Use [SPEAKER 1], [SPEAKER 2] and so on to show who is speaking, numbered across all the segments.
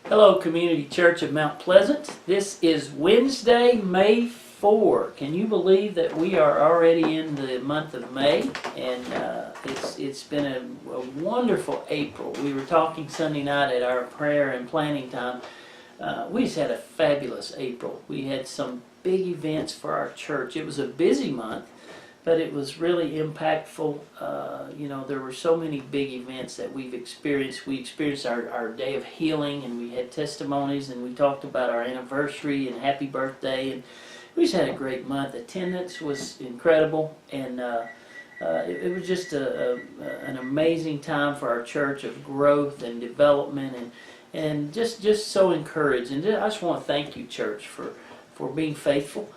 [SPEAKER 1] Hello, Community Church of Mount Pleasant. This is Wednesday, May 4. Can you believe that we are already in the month of May? And it's been a wonderful April. We were talking Sunday night at our prayer and planning time. We just had a fabulous April. We had some big events for our church. It was a busy month, but it was really impactful. There were so many big events that we've experienced. We experienced our day of healing, and we had testimonies, and we talked about our anniversary and happy birthday, and we just had a great month. Attendance was incredible, and it was just an amazing time for our church of growth and development, and just so encouraged. And I just want to thank you, church, for being faithful.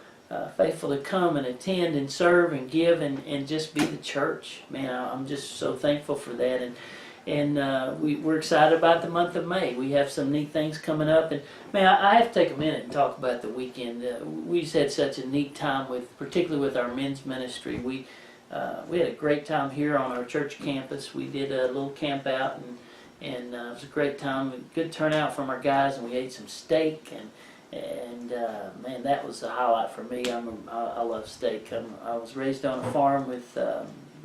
[SPEAKER 1] Faithful to come and attend and serve and give and just be the church. Man, I'm just so thankful for that. And we're excited about the month of May. We have some neat things coming up. And man, I have to take a minute and talk about the weekend. We just had such a neat time, particularly with our men's ministry. We had a great time here on our church campus. We did a little camp out, and it was a great time. Good turnout from our guys, and we ate some steak and man, that was the highlight for me. I love steak. I was raised on a farm with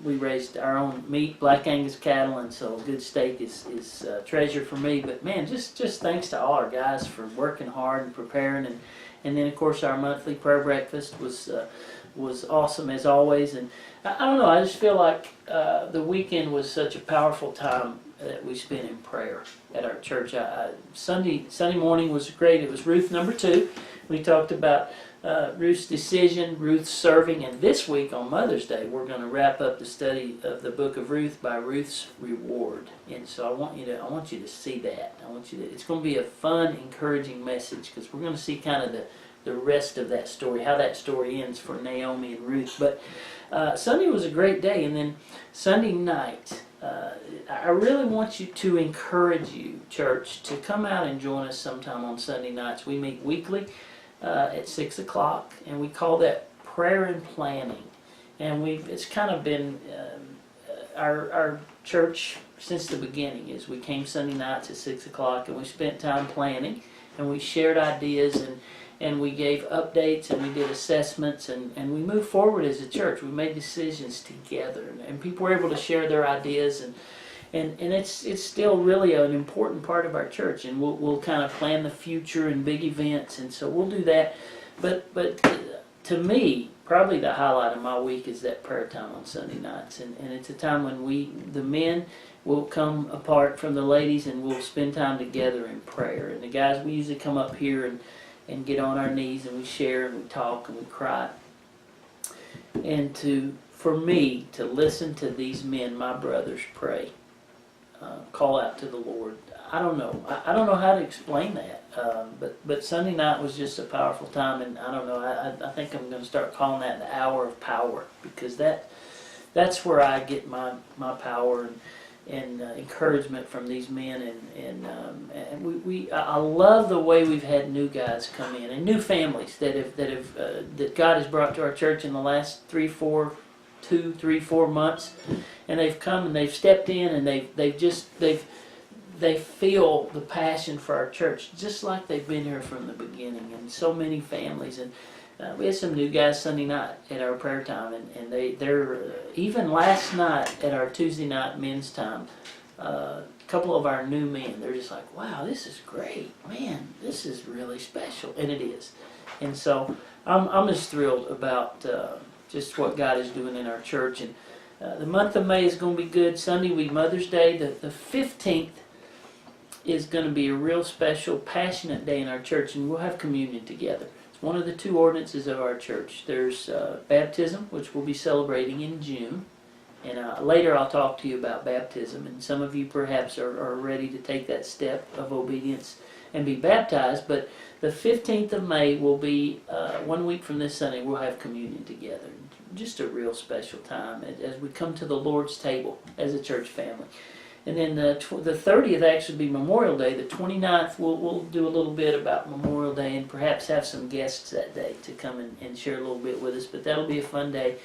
[SPEAKER 1] we raised our own meat, Black Angus cattle, and so good steak is treasure for me. But man, just thanks to all our guys for working hard and preparing, and then of course our monthly prayer breakfast was awesome as always. And I don't know, I just feel like the weekend was such a powerful time that we spent in prayer at our church. Sunday morning was great. It was Ruth number 2. We talked about Ruth's decision, Ruth's serving, and this week on Mother's Day we're going to wrap up the study of the book of Ruth by Ruth's reward. And so I want you to see that. It's going to be a fun, encouraging message because we're going to see kind of the rest of that story, how that story ends for Naomi and Ruth. But Sunday was a great day, and then Sunday night. I really want to encourage you, church, to come out and join us sometime on Sunday nights. We meet weekly at 6 o'clock, and we call that prayer and planning. And it's kind of been our church since the beginning. Is we came Sunday nights at 6 o'clock, and we spent time planning, and we shared ideas, and we gave updates, and we did assessments, and we moved forward as a church. We made decisions together, and people were able to share their ideas, and it's still really an important part of our church, and we'll kind of plan the future and big events, and so we'll do that. But to me, probably the highlight of my week is that prayer time on Sunday nights, and it's a time when the men will come apart from the ladies, and we'll spend time together in prayer. And the guys, we usually come up here and get on our knees, and we share and we talk and we cry. And for me to listen to these men, my brothers, pray, call out to the Lord. I don't know how to explain that. But Sunday night was just a powerful time, and I don't know. I think I'm going to start calling that the hour of power, because that's where I get my power and encouragement from these men, and I love the way we've had new guys come in and new families that God has brought to our church in the last 2, 3, 4 months, and they've come and they've stepped in, and they feel the passion for our church just like they've been here from the beginning. And so many families, and we had some new guys Sunday night at our prayer time, and they're even last night at our Tuesday night men's time. A couple of our new men, they're just like, wow, this is great, man, this is really special, and it is. And so I'm just thrilled about just what God is doing in our church. And the month of May is going to be good. Sunday will be Mother's Day. The 15th is going to be a real special, passionate day in our church, and we'll have communion together. One of the 2 ordinances of our church. There's baptism, which we'll be celebrating in June. And later I'll talk to you about baptism. And some of you perhaps are ready to take that step of obedience and be baptized. But the 15th of May will be 1 week from this Sunday. We'll have communion together. Just a real special time as we come to the Lord's table as a church family. And then the 30th actually be Memorial Day. The 29th, we'll do a little bit about Memorial Day and perhaps have some guests that day to come and share a little bit with us. But that'll be a fun day.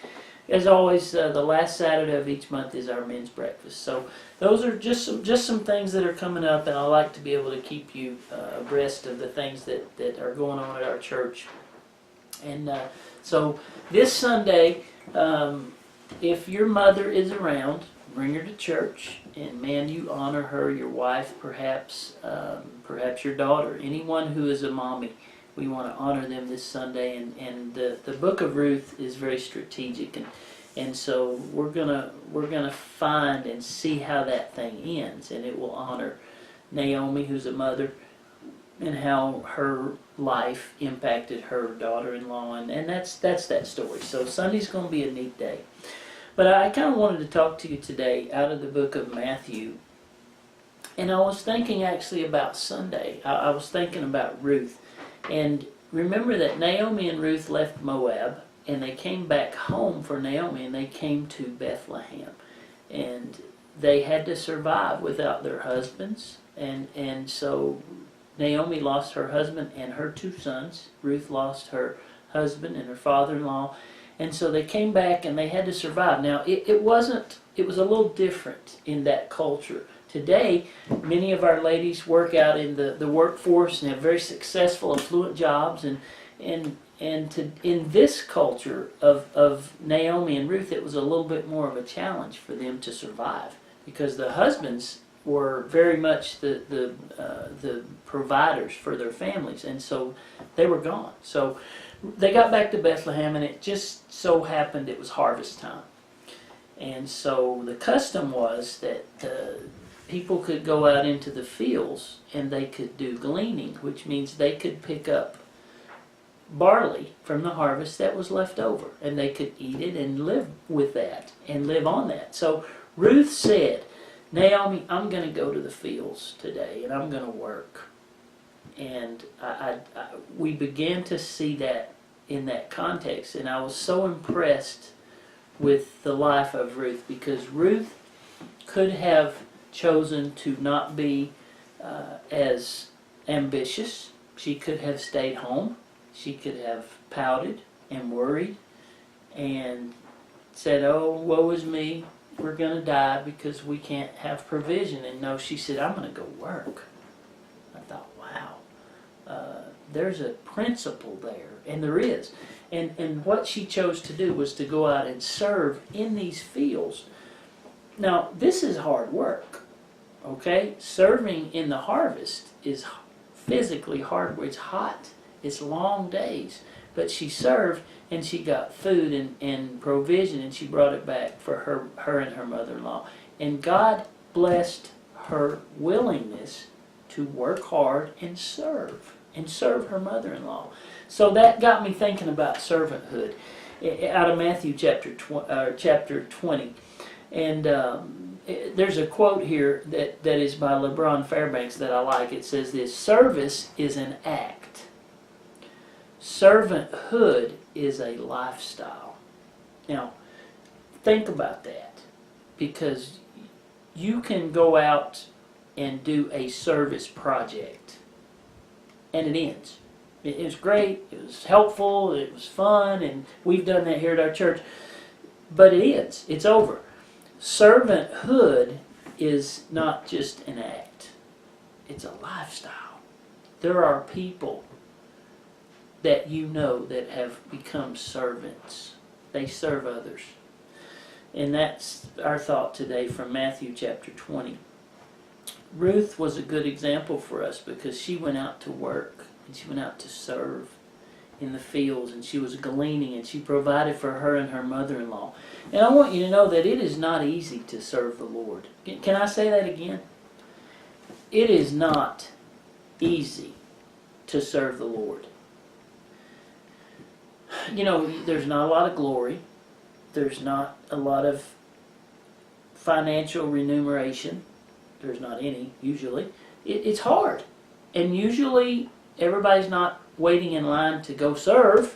[SPEAKER 1] as always, the last Saturday of each month is our men's breakfast. So those are just some things that are coming up, and I like to be able to keep you abreast of the things that are going on at our church. And so this Sunday, if your mother is around, bring her to church, and man, you honor her, your wife, perhaps your daughter, anyone who is a mommy. We want to honor them this Sunday, and the book of Ruth is very strategic, and so we're gonna find and see how that thing ends, and it will honor Naomi, who's a mother, and how her life impacted her daughter-in-law, and that's that story. So Sunday's going to be a neat day. But I kind of wanted to talk to you today out of the book of Matthew, and I was thinking actually about Sunday. I was thinking about Ruth. And remember that Naomi and Ruth left Moab, and they came back home for Naomi, and they came to Bethlehem. And they had to survive without their husbands. And so Naomi lost her husband and her 2 sons. Ruth lost her husband and her father-in-law. And so they came back and they had to survive. Now, it was a little different in that culture. Today, many of our ladies work out in the workforce and have very successful, affluent jobs. In this culture of Naomi and Ruth, it was a little bit more of a challenge for them to survive, because the husbands were very much the providers for their families, and so they were gone. So they got back to Bethlehem, and it just so happened it was harvest time. And so the custom was that people could go out into the fields and they could do gleaning, which means they could pick up barley from the harvest that was left over, and they could eat it and live with that and live on that. So Ruth said, Naomi, I'm going to go to the fields today, and I'm going to work. And we began to see that in that context, and I was so impressed with the life of Ruth, because Ruth could have chosen to not be as ambitious. She could have stayed home. She could have pouted and worried and said, oh, woe is me, we're going to die because we can't have provision. And no, she said, I'm going to go work. I thought, wow, there's a principle there, and there is. And what she chose to do was to go out and serve in these fields. Now, this is hard work, okay? Serving in the harvest is physically hard work. It's hot. It's long days. But she served, and she got food and provision, and she brought it back for her and her mother-in-law. And God blessed her willingness to work hard and serve her mother-in-law. So that got me thinking about servanthood out of Matthew chapter 20. And there's a quote here that is by LeBron Fairbanks that I like. It says this: service is an act. Servanthood is a lifestyle. Now, think about that, because you can go out and do a service project, and it ends. It was great, it was helpful, it was fun, and we've done that here at our church, but it ends. It's over. Servanthood is not just an act. It's a lifestyle. There are people that you know that have become servants. They serve others. And that's our thought today from Matthew chapter 20. Ruth was a good example for us because she went out to work and she went out to serve in the fields, and she was gleaning, and she provided for her and her mother-in-law. And I want you to know that it is not easy to serve the Lord. Can I say that again? It is not easy to serve the Lord. You know, there's not a lot of glory. There's not a lot of financial remuneration. There's not any, usually. It's hard. And usually everybody's not waiting in line to go serve.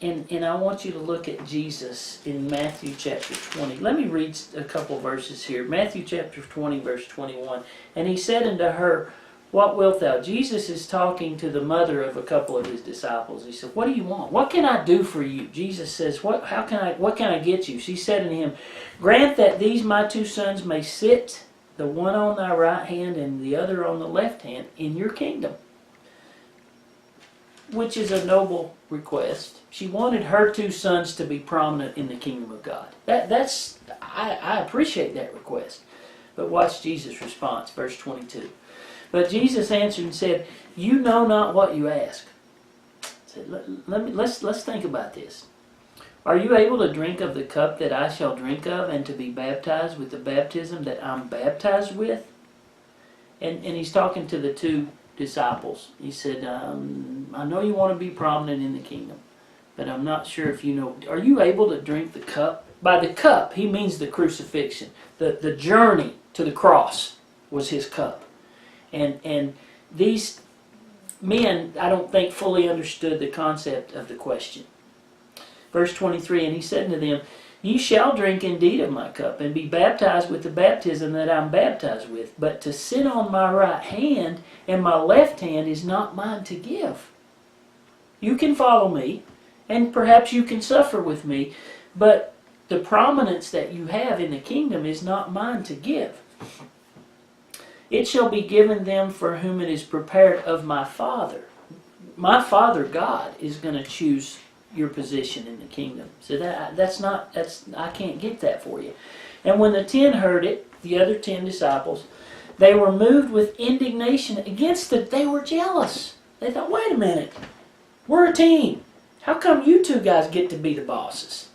[SPEAKER 1] And I want you to look at Jesus in Matthew chapter 20. Let me read a couple verses here. Matthew chapter 20, verse 21. And he said unto her, What wilt thou? Jesus is talking to the mother of a couple of his disciples. He said, what do you want? What can I do for you? Jesus says, what can I get you? She said unto him, grant that these my two sons may sit, the one on thy right hand and the other on the left hand, in your kingdom. Which is a noble request. She wanted her two sons to be prominent in the kingdom of God. I appreciate that request. But watch Jesus' response, verse 22. But Jesus answered and said, you know not what you ask. Said, let's think about this. Are you able to drink of the cup that I shall drink of, and to be baptized with the baptism that I'm baptized with? And he's talking to the two disciples. He said, I know you want to be prominent in the kingdom, but I'm not sure if you know. Are you able to drink the cup? By the cup, he means the crucifixion. The journey to the cross was his cup. And these men, I don't think, fully understood the concept of the question. Verse 23, and he said unto them, ye shall drink indeed of my cup, and be baptized with the baptism that I'm baptized with. But to sit on my right hand and my left hand is not mine to give. You can follow me, and perhaps you can suffer with me, but the prominence that you have in the kingdom is not mine to give. It shall be given them for whom it is prepared of my Father. My Father God is going to choose your position in the kingdom. So I can't get that for you. And when the 10 heard it, the other 10 disciples, they were moved with indignation against it. They were jealous. They thought, wait a minute, we're a team. How come you two guys get to be the bosses?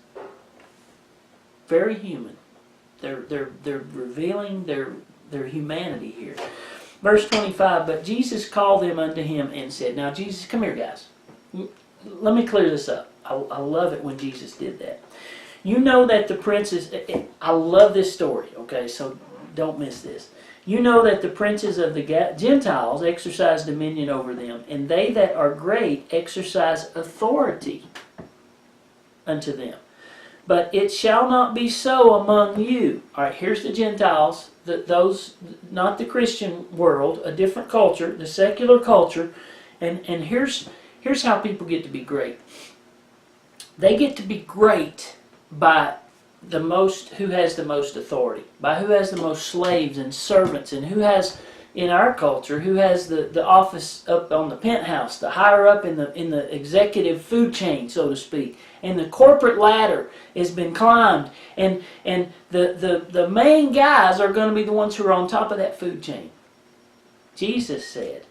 [SPEAKER 1] Very human. They're revealing their humanity here. Verse 25, but Jesus called them unto him and said, now Jesus, come here guys. Let me clear this up. I love it when Jesus did that. You know that the princes, I love this story, okay, so don't miss this. You know that the princes of the Gentiles exercise dominion over them, and they that are great exercise authority unto them. But it shall not be so among you. All right, here's the Gentiles, those, not the Christian world, a different culture, the secular culture, and here's how people get to be great. They get to be great by who has the most authority, by who has the most slaves and servants, and who has, in our culture, who has the office up on the penthouse, the higher up in the executive food chain, so to speak. And the corporate ladder has been climbed, and the main guys are going to be the ones who are on top of that food chain. Jesus said,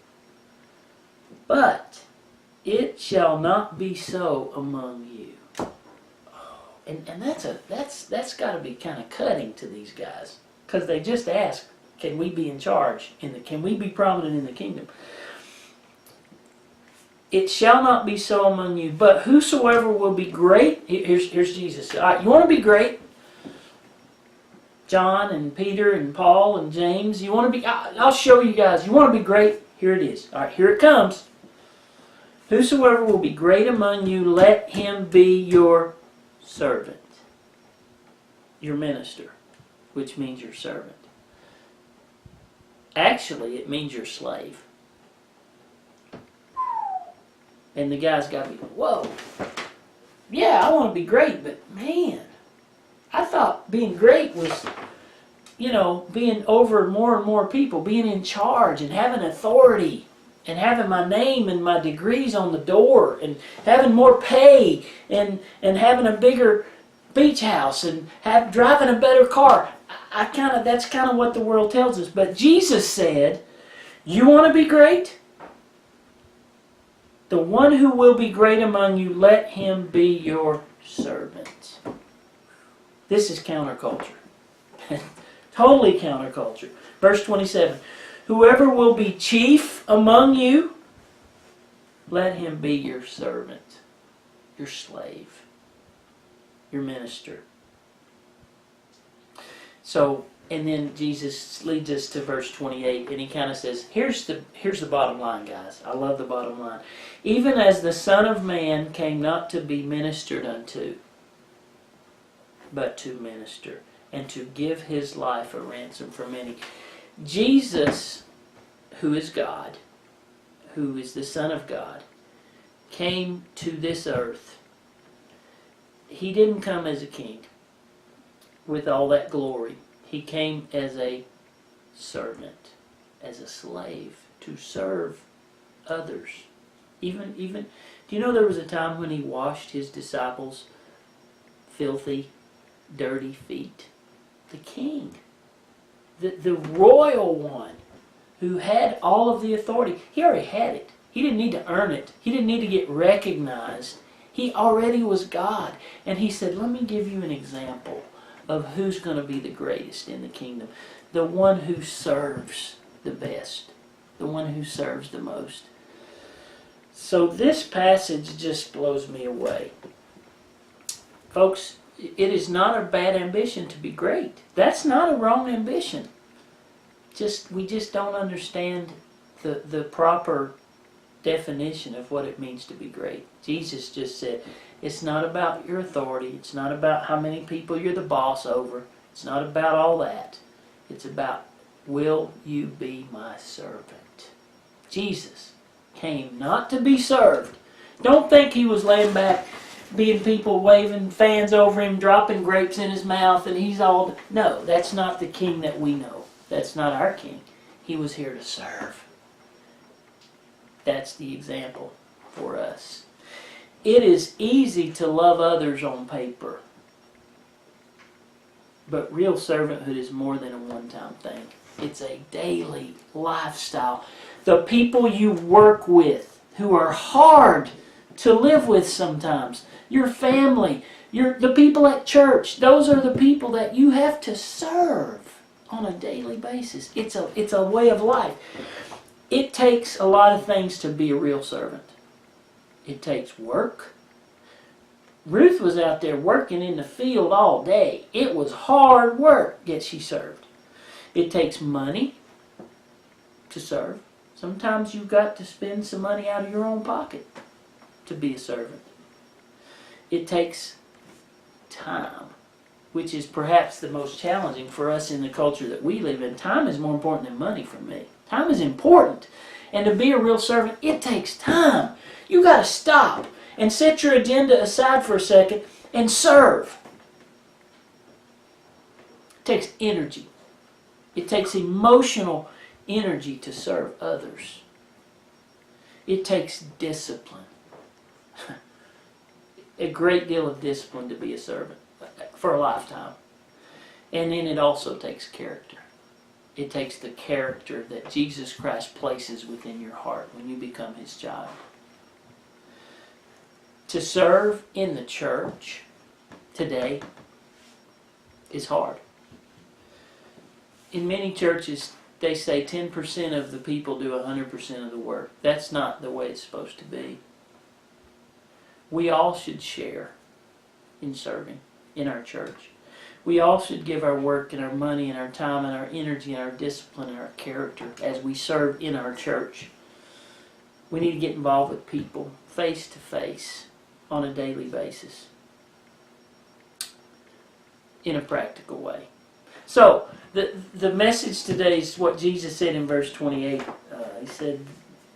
[SPEAKER 1] but it shall not be so among you. And that's got to be kind of cutting to these guys, because they just ask, can we be in charge? Can we be prominent in the kingdom? It shall not be so among you, but whosoever will be great, here's Jesus. All right, you want to be great? John and Peter and Paul and James, you want to be, I'll show you guys. You want to be great? Here it is. All right, here it comes. Whosoever will be great among you, let him be your servant, your minister, which means your servant. Actually, it means your slave. And the guy's got to be, whoa, yeah, I want to be great, but man, I thought being great was, being over more and more people, being in charge and having authority and having my name and my degrees on the door and having more pay and having a bigger beach house and driving a better car. That's kind of what the world tells us. But Jesus said, you want to be great? The one who will be great among you, let him be your servant. This is counterculture. Totally counterculture. Verse 27. Whoever will be chief among you, let him be your servant, your slave, your minister. So, and then Jesus leads us to verse 28, and he kind of says, here's the bottom line, guys. I love the bottom line. Even as the Son of Man came not to be ministered unto, but to minister, and to give his life a ransom for many. Jesus, who is God, who is the Son of God, came to this earth, he didn't come as a king with all that glory. He came as a servant, as a slave, to serve others. Even, do you know there was a time when he washed his disciples' filthy, dirty feet? The king, the royal one, who had all of the authority. He already had it. He didn't need to earn it. He didn't need to get recognized. He already was God. And he said, let me give you an example of who's going to be the greatest in the kingdom. The one who serves the best. The one who serves the most. So this passage just blows me away. Folks, it is not a bad ambition to be great. That's not a wrong ambition. We just don't understand the proper definition of what it means to be great. Jesus just said, it's not about your authority. It's not about how many people you're the boss over. It's not about all that. It's about, will you be my servant? Jesus came not to be served. Don't think he was laying back, being people waving fans over him, dropping grapes in his mouth, and he's all... No, that's not the king that we know. That's not our king. He was here to serve. That's the example for us. It is easy to love others on paper, but real servanthood is more than a one-time thing. It's a daily lifestyle. The people you work with, who are hard to live with sometimes, your family, the people at church, those are the people that you have to serve on a daily basis. It's a way of life. It takes a lot of things to be a real servant. It takes work. Ruth was out there working in the field all day. It was hard work, yet she served. It takes money to serve. Sometimes you've got to spend some money out of your own pocket to be a servant. It takes time, which is perhaps the most challenging for us in the culture that we live in. Time is more important than money for me. Time is important. And to be a real servant, it takes time. You got to stop and set your agenda aside for a second and serve. It takes energy. It takes emotional energy to serve others. It takes discipline. A great deal of discipline to be a servant for a lifetime. And then it also takes character. It takes the character that Jesus Christ places within your heart when you become his child. To serve in the church today is hard. In many churches, they say 10% of the people do 100% of the work. That's not the way it's supposed to be. We all should share in serving in our church. We all should give our work and our money and our time and our energy and our discipline and our character as we serve in our church. We need to get involved with people face to face on a daily basis in a practical way. So, the message today is what Jesus said in verse 28. He said,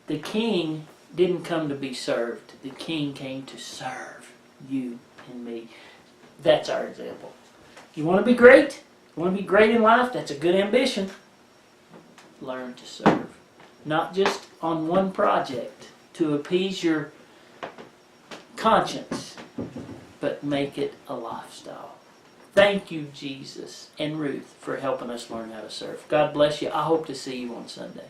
[SPEAKER 1] the king didn't come to be served. The king came to serve you and me. That's our example. You want to be great? You want to be great in life? That's a good ambition. Learn to serve. Not just on one project to appease your conscience, but make it a lifestyle. Thank you, Jesus and Ruth, for helping us learn how to serve. God bless you. I hope to see you on Sunday.